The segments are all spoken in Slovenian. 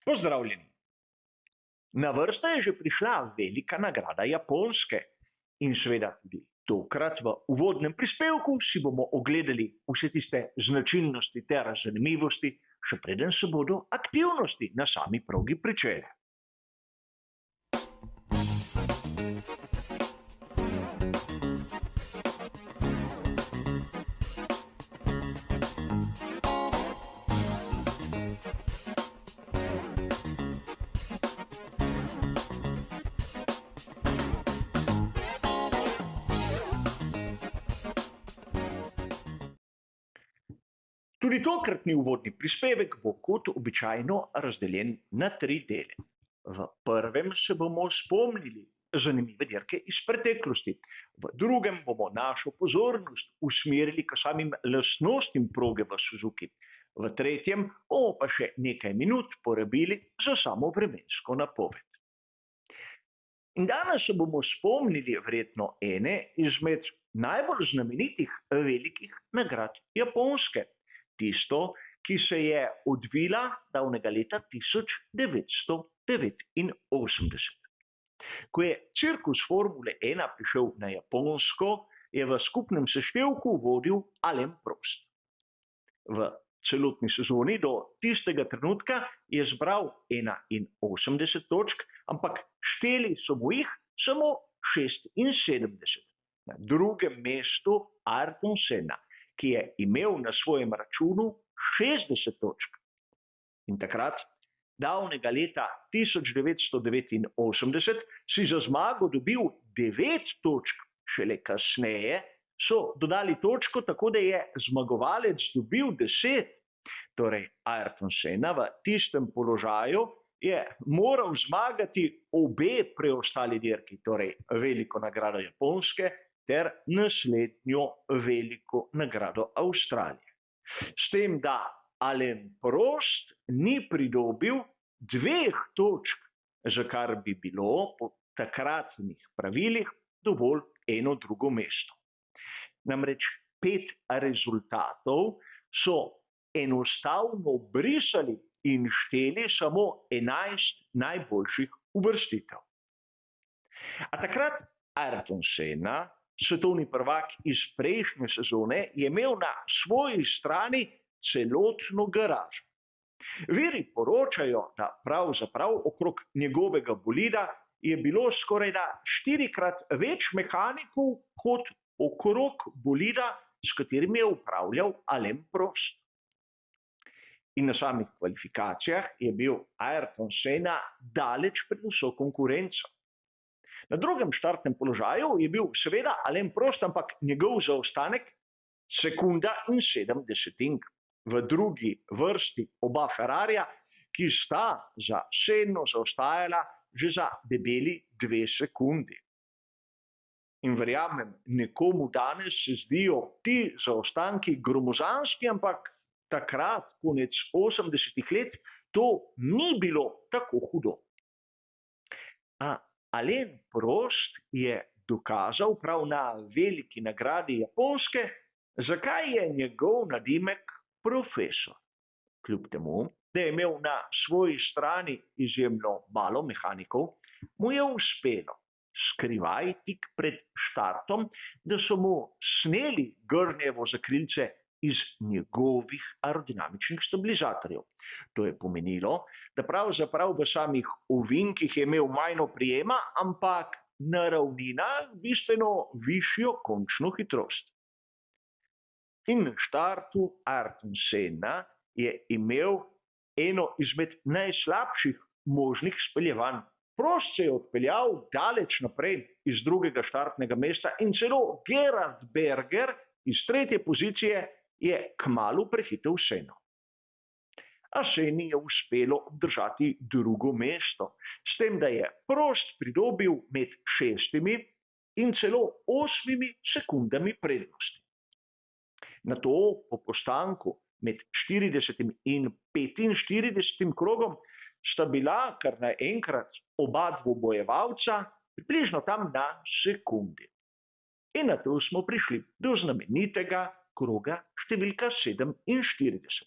Pozdravljeni. Na vrsto je že prišla velika nagrada Japonske in seveda tudi tokrat v uvodnem prispevku si bomo ogledali vse tiste značilnosti ter zanimivosti, še preden se bodo aktivnosti na sami progi pričele. Tudi tokratni uvodni prispevek bo kot običajno razdeljen na 3 dele. V prvem se bomo spomnili zanimive dirke iz preteklosti. V drugem bomo našo pozornost usmerili k samim lastnostim proge v Suzuki. V tretjem bomo pa še nekaj minut porabili za samo vremensko napoved. In danes se bomo spomnili verjetno ene izmed najbolj znamenitih velikih nagrad Japonske. Tisto, ki se je odvila davnega leta 1989. Ko je cirkus Formule 1 prišel na Japonsko, je v skupnem seštevku vodil Alain Prost. V celotni sezoni do tistega trenutka je zbral 81 točk, ampak šteli so mu jih samo 76. Na drugem mestu Ayrton Senna, ki je imel na svojem računu 60 točk. In takrat, davnega leta 1989, si za zmago dobil 9 točk, šele kasneje so dodali točko, tako da je zmagovalec dobil 10. Torej, Ayrton Senna v tistem položaju je moral zmagati obe preostali dirki, torej veliko nagrado Japonske ter naslednjo veliko nagrado Avstralije. S tem, da Alain Prost ni pridobil 2 točk, za kar bi bilo po takratnih pravilih dovolj eno drugo mesto. Namreč 5 rezultatov so enostavno brisali in šteli samo 11 najboljših uvrstitev. A takrat Ayrton Senna, svetovni prvak iz prejšnje sezone, je imel na svoji strani celotno garažo. Viri poročajo, da pravzaprav okrog njegovega bolida je bilo skorajda 4-krat več mehanikov kot okrog bolida, s katerim je upravljal Alain Prost. In na samih kvalifikacijah je bil Ayrton Senna daleč pred vso konkurenco. Na drugem štartnem položaju je bil seveda Alain Prost, ampak njegov zaostanek 1,7 sekunde. V drugi vrsti oba Ferrarija, ki sta za Senno zaostajala že za debeli 2 sekundi. In verjamem, nekomu danes se zdijo ti zaostanki gromozanski, ampak takrat, konec 80. let, to ni bilo tako hudo. Alain Prost je dokazal prav na veliki nagradi Japonske, zakaj je njegov nadimek profesor. Kljub temu, da je imel na svoji strani izjemno malo mehanikov, mu je uspelo skrivaj tik pred štartom, da so mu sneli Gurneyjevo zakrilce iz njegovih aerodinamičnih stabilizatorjev. To je pomenilo, da pravzaprav v samih ovinkih je imel manj oprijema, ampak na ravninah bistveno višjo končno hitrost. In na štartu Ayrton Senna je imel eno izmed najslabših možnih speljevanj. Prost se je odpeljal daleč naprej iz drugega štartnega mesta in celo Gerhard Berger iz 3. pozicije je kmalu prehitel Senno. A Senni je uspelo obdržati drugo mesto, s tem, da je Prost pridobil med 6 in celo 8 sekundami prednosti. Nato po postanku med 40. in 45. krogom sta bila kar naenkrat oba dvobojevalca približno tam na sekundi. In nato smo prišli do znamenitega kroga številka 47.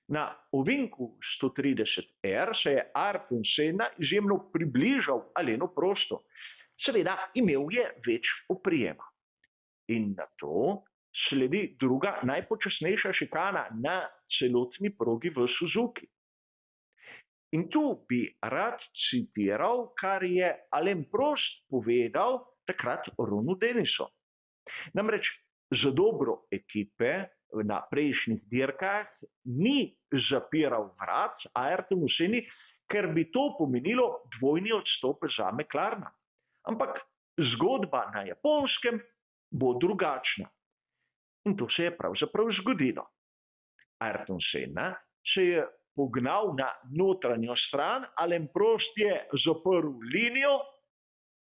Na ovinku 130R se je Ayrton Senna izjemno približal Alainu Prostu. Seveda, imel je več oprijema. In nato sledi druga najpočasnejša šikana na celotni progi v Suzuki. In tu bi rad citiral, kar je Alain Prost povedal takrat Ronu Dennisu. Namreč za dobro ekipe na prejšnjih dirkah ni zapiral vrat Ayrtonu Senni, ker bi to pomenilo dvojni odstop za McLarena. Ampak zgodba na Japonskem bo drugačna. In to se je pravzaprav zgodilo. Ayrton Senna se je pognal na notranjo stran, Alain Prost je zaprl linijo,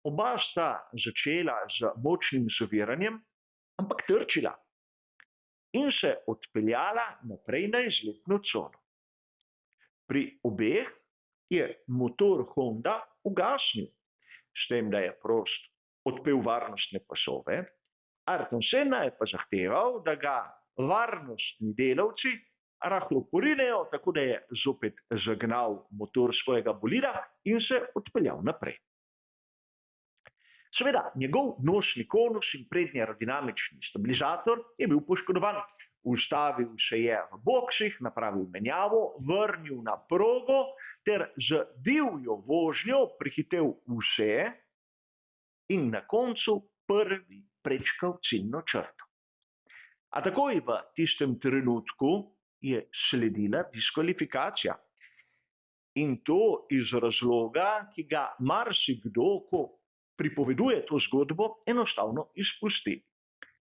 oba sta začela z močnim zaviranjem, ampak trčila in se odpeljala naprej na izletno cono. Pri obeh je motor Honda ugasnil, s tem, da je Prost odpel varnostne pasove, Ayrton Senna je pa zahteval, da ga varnostni delavci rahlo porinejo, tako da je zopet zagnal motor svojega bolida in se odpeljal naprej. Seveda, njegov nosni konus in prednji aerodinamični stabilizator je bil poškodovan. Ustavil se je v boksih, napravil menjavo, vrnil na progo ter z divjo vožnjo prehitel vse in na koncu prvi prečkal ciljno črto. A takoj v tistem trenutku je sledila diskvalifikacija. In to iz razloga, ki ga marsikdo, ko pripoveduje to zgodbo, enostavno izpusti.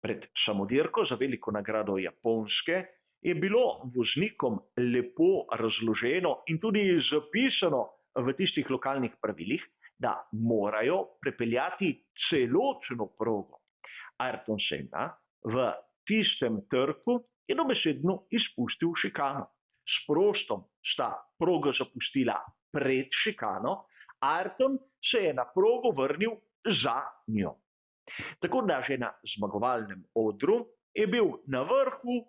Pred samodirko za veliko nagrado Japonske je bilo voznikom lepo razloženo in tudi zapisano v tistih lokalnih pravilih, da morajo prepeljati celotno progo. Ayrton Senna v tistem trku je dobesedno izpustil šikano. S Prostom sta progo zapustila pred šikano, Ayrton se je na progo vrnil za njo. Tako da že na zmagovalnem odru je bil na vrhu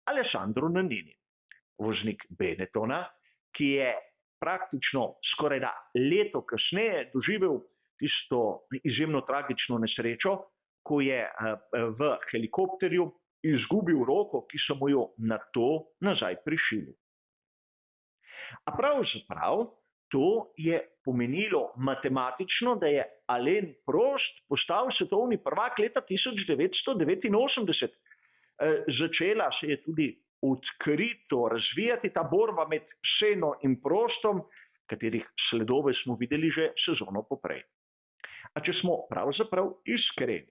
Alessandro Nannini, voznik Benettona, ki je praktično skorajda leto kasneje doživel tisto izjemno tragično nesrečo, ko je v helikopterju izgubil roko, ki so mu jo nato nazaj prišili. A pravzaprav to je pomenilo matematično, da je Alain Prost postal svetovni prvak leta 1989. Začela se je tudi odkrito razvijati ta borba med Senno in Prostom, katerih sledove smo videli že sezono poprej. A če smo pravzaprav iskreni,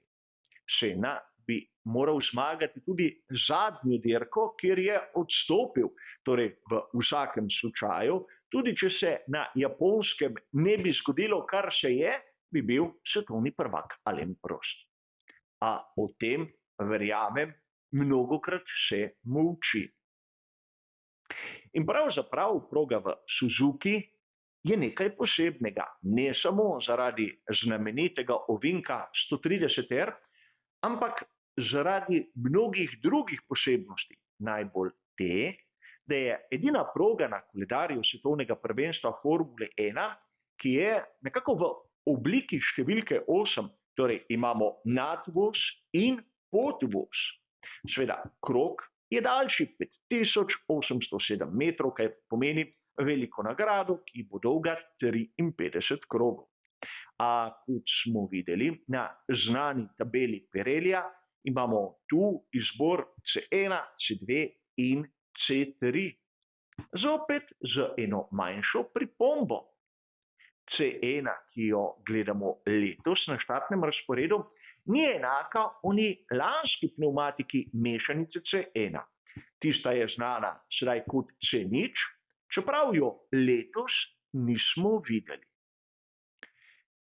Senna bi moral zmagati tudi zadnjo dirko, kjer je odstopil. Torej, v vsakem slučaju, tudi če se na Japonskem ne bi zgodilo, kar se je, bi bil svetovni prvak Alain Prost. A o tem, verjamem, mnogokrat se molči. In pravzaprav proga v Suzuki je nekaj posebnega, ne samo zaradi znamenitega ovinka 130R, ampak zaradi mnogih drugih posebnosti, najbolj te, da je edina proga na koledarju svetovnega prvenstva Formule 1, ki je nekako v obliki številke 8, torej imamo nadvoz in podvoz. Seveda, krog je daljši 5807 metrov, kar pomeni veliko nagrado, ki bo dolga 53 krogov. A kot smo videli na znani tabeli Pirellija, imamo tu izbor C1, C2 in C3. Zopet z eno manjšo pripombo. C1, ki jo gledamo letos na štartnem razporedu, ni enaka oni lanski pnevmatiki mešanice C1. Tista je znana sedaj kot C0, čeprav jo letos nismo videli.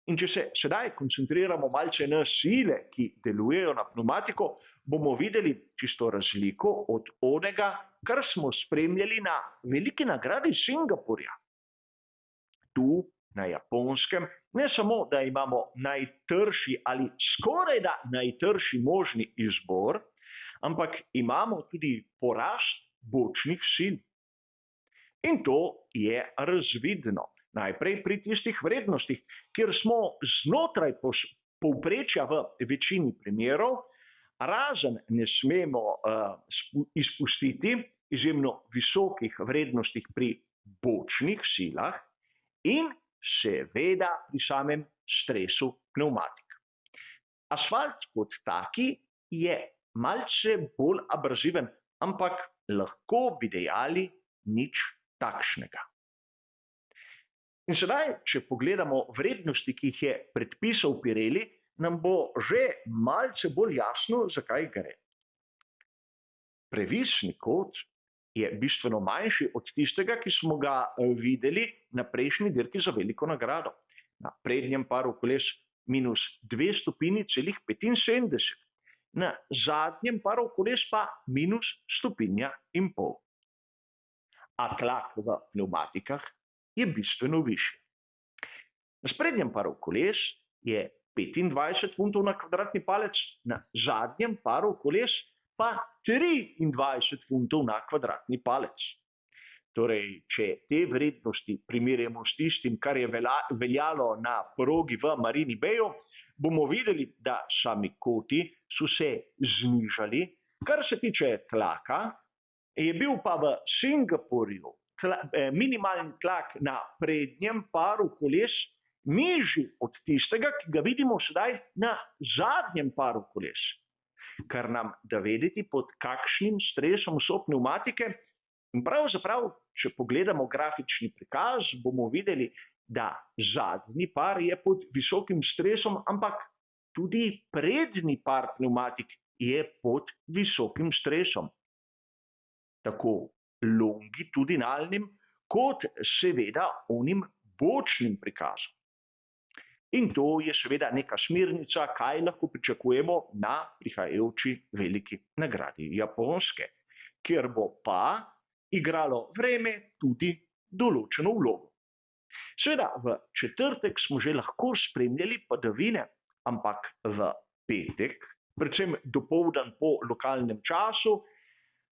In če se sedaj koncentriramo malce na sile, ki delujejo na pnevmatiko, bomo videli čisto razliko od onega, kar smo spremljali na veliki nagradi Singapurja. Tu na Japonskem ne samo, da imamo najtrši ali skorajda najtrši možni izbor, ampak imamo tudi porast bočnih sil. In to je razvidno. Najprej pri tistih vrednostih, kjer smo znotraj povprečja v večini primerov, razen ne smemo izpustiti izjemno visokih vrednostih pri bočnih silah in seveda pri samem stresu pnevmatik. Asfalt kot taki je malce bolj abraziven, ampak lahko bi dejali nič takšnega. In sedaj, če pogledamo vrednosti, ki jih je predpisal Pirelli, nam bo že malce bolj jasno, zakaj gre. Previsni kot je bistveno manjši od tistega, ki smo ga videli na prejšnji dirki za veliko nagrado. Na prednjem paru koles -2 stopinji celih 75, na zadnjem paru koles pa -1,5 stopinje. A tlak v pnevmatikah je bistveno višji. Na sprednjem paru koles je 25 funtov na kvadratni palec, na zadnjem paru koles pa 23 funtov na kvadratni palec. Torej, če te vrednosti primerjamo s tistim, kar je veljalo na progi v Marini Bayu, bomo videli, da sami koti so se znižali. Kar se tiče tlaka, je bil pa v Singapurju minimalni tlak na prednjem paru koles nižji od tistega, ki ga vidimo sedaj na zadnjem paru koles. Kar nam da vedeti, pod kakšnim stresom so pnevmatike. In pravzaprav, če pogledamo grafični prikaz, bomo videli, da zadnji par je pod visokim stresom, ampak tudi prednji par pnevmatik je pod visokim stresom. Tako longitudinalnim, kot seveda onim bočnim prikazom. In to je seveda neka smernica, kaj lahko pričakujemo na prihajajoči veliki nagradi Japonske, kjer bo pa igralo vreme tudi določeno vlogo. Seveda, v četrtek smo že lahko spremljali padavine, ampak v petek, predvsem dopoldan po lokalnem času,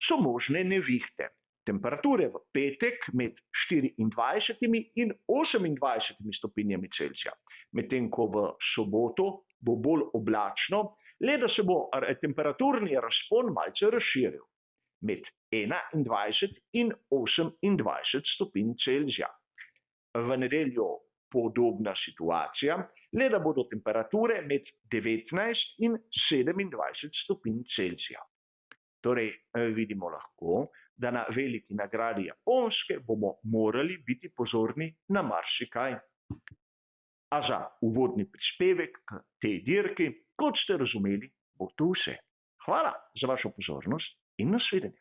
so možne nevihte. Temperature v petek med 24 in 28 stopinjami Celzija, medtem ko v soboto bo bolj oblačno, le da se bo temperaturni razpon malce razširil med 21 in 28 stopinj Celzija. V nedeljo podobna situacija, le da bodo temperature med 19 in 27 stopinj Celzija. Torej, vidimo lahko, da na veliki nagradi Japonske bomo morali biti pozorni na marsikaj. A za uvodni prispevek k tej dirki, kot ste razumeli, bo to vse. Hvala za vašo pozornost in nasvidenje.